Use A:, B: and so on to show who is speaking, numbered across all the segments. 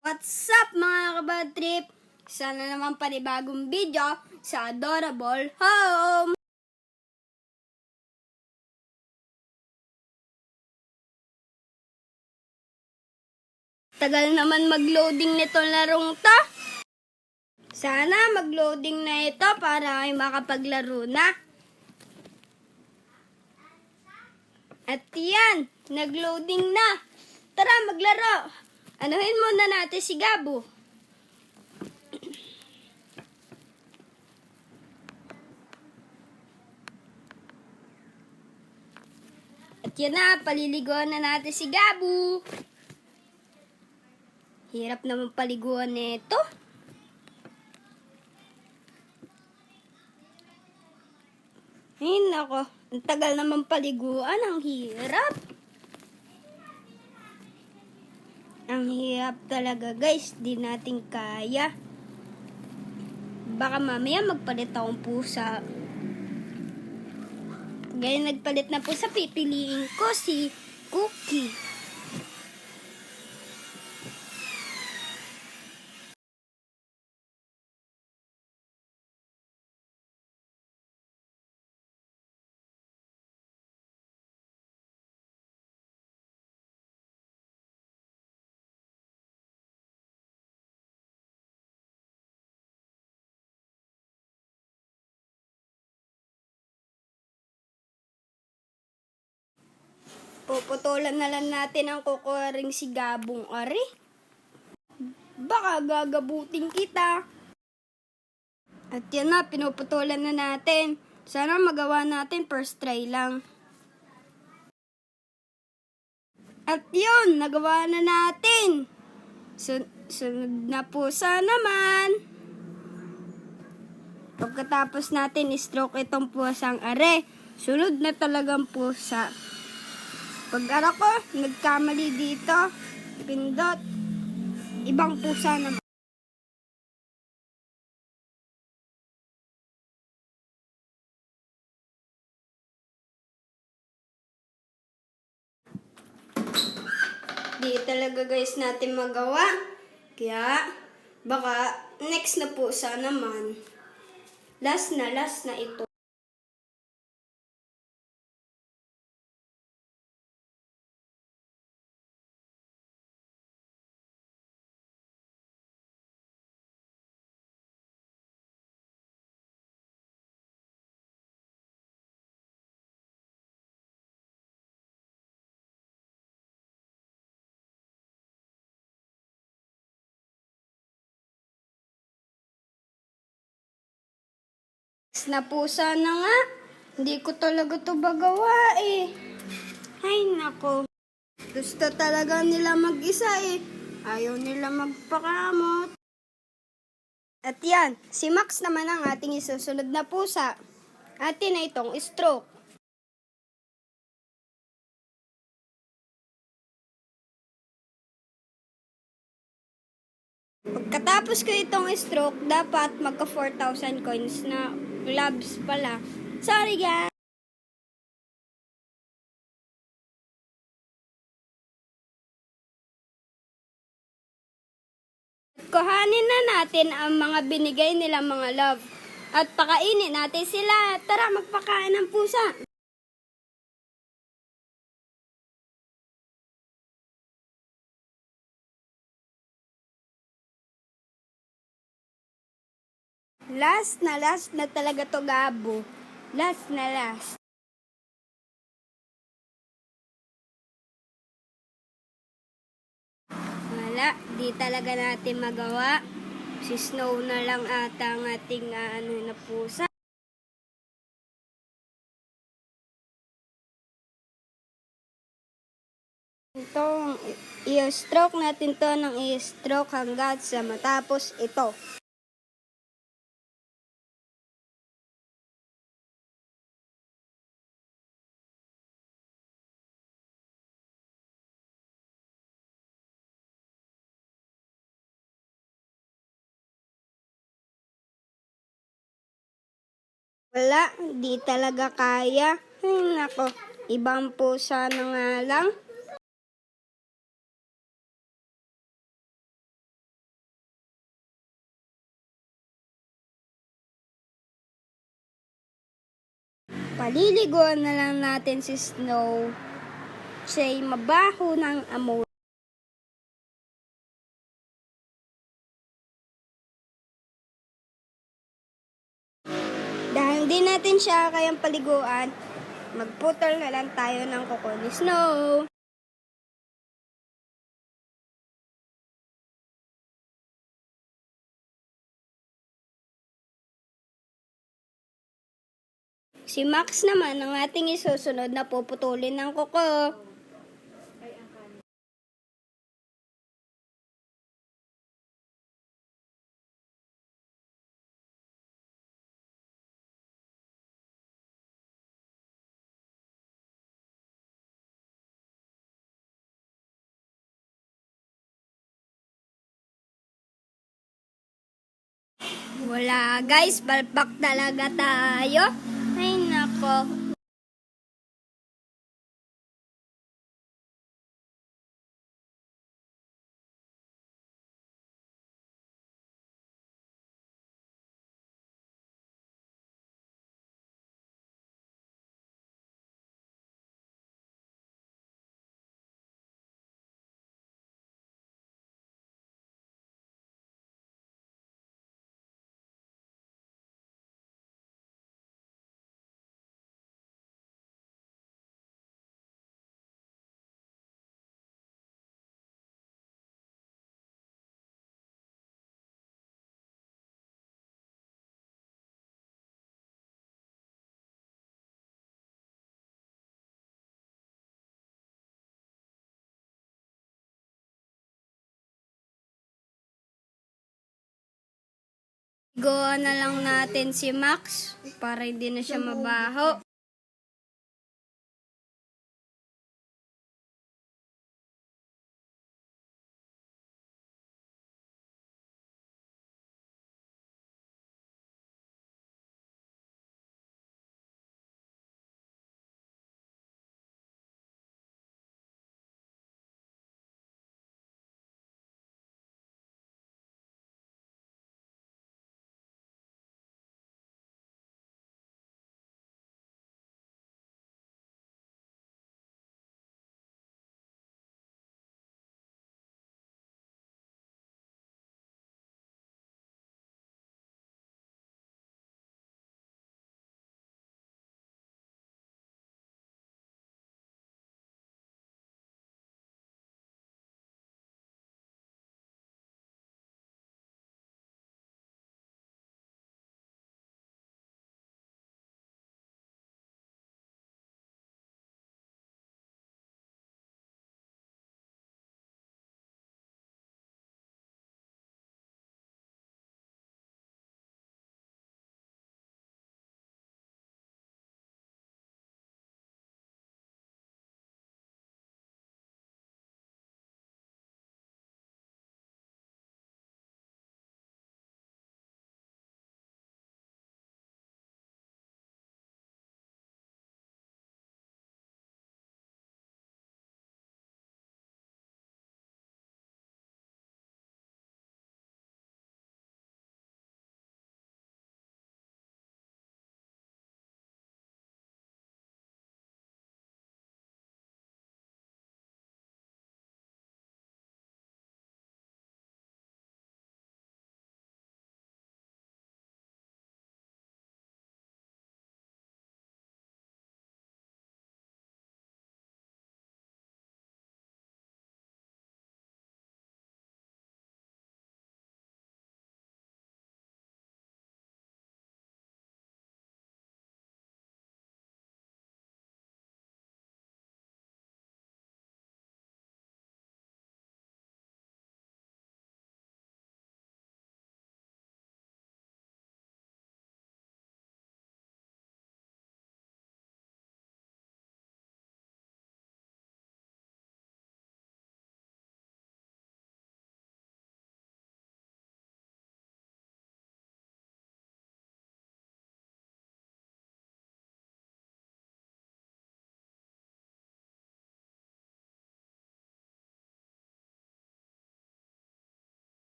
A: What's up mga kabad trip? Sana naman panibagong video sa Adorable Home! Tagal naman mag-loading nito larong to. Sana mag-loading na ito para ay makapaglaro na. At yan, nag-loading na. Tara maglaro! Anuhin muna natin si Gabo. At yan na, paliliguan na natin si Gabo. Hirap naman paliguan nito. Ay nako, ang tagal naman paliguan, ang hirap. Ang hirap talaga guys, di natin kaya. Baka mamaya magpalit akong pusa. Gaya nagpalit na pusa, pipiliin ko si Cookie. Puputulan na lang natin ang kukuring si Gabong Ari. Baka gagabutin kita. At yan na, pinuputulan na natin. Sana magawa natin first try lang. At yun, nagawa na natin. Sunod na pusa naman. Pagkatapos natin stroke itong pusang are, sunod na talagang pusa. Pag-ara ko, nagkamali dito, pindot, ibang pusa naman. Di talaga guys natin magawa. Kaya, baka next na pusa naman. Last na ito. Na pusa na nga. Hindi ko talaga to magawa eh. Ay nako. Gusto talaga nila mag-isa eh. Ayaw nila magpakamot. At yan, si Max naman ang ating isusunod na pusa. Atin na itong stroke. Pagkatapos ko itong stroke, dapat magka 4,000 coins na gloves pala. Sorry guys! Kuhanin na natin ang mga binigay nila mga love. At pakainin natin sila. Tara, magpakain ng pusa. Last na talaga to Gabo. Last na last. Wala, di talaga natin magawa. Si Snow na lang ata ang ating na pusa. Itong i-stroke natin to ng i-stroke hanggang sa matapos ito. Wala, di talaga kaya. Ay nako, ibang pusa na nga lang. Paliliguan na lang natin si Snow. Siya'y mabaho ng amoy. Dahil di natin siya kayang paliguan, magputol na lang tayo ng kuko ni Snow. Si Max naman ang ating isusunod na puputulin ng kuko. Wala guys, palpak talaga tayo. Ay nako. Ligoan na lang natin si Max para hindi na siya mabaho.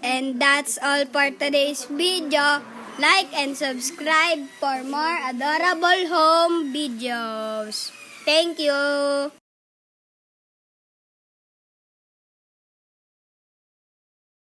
A: And that's all for today's video. Like and subscribe for more adorable home videos. Thank you!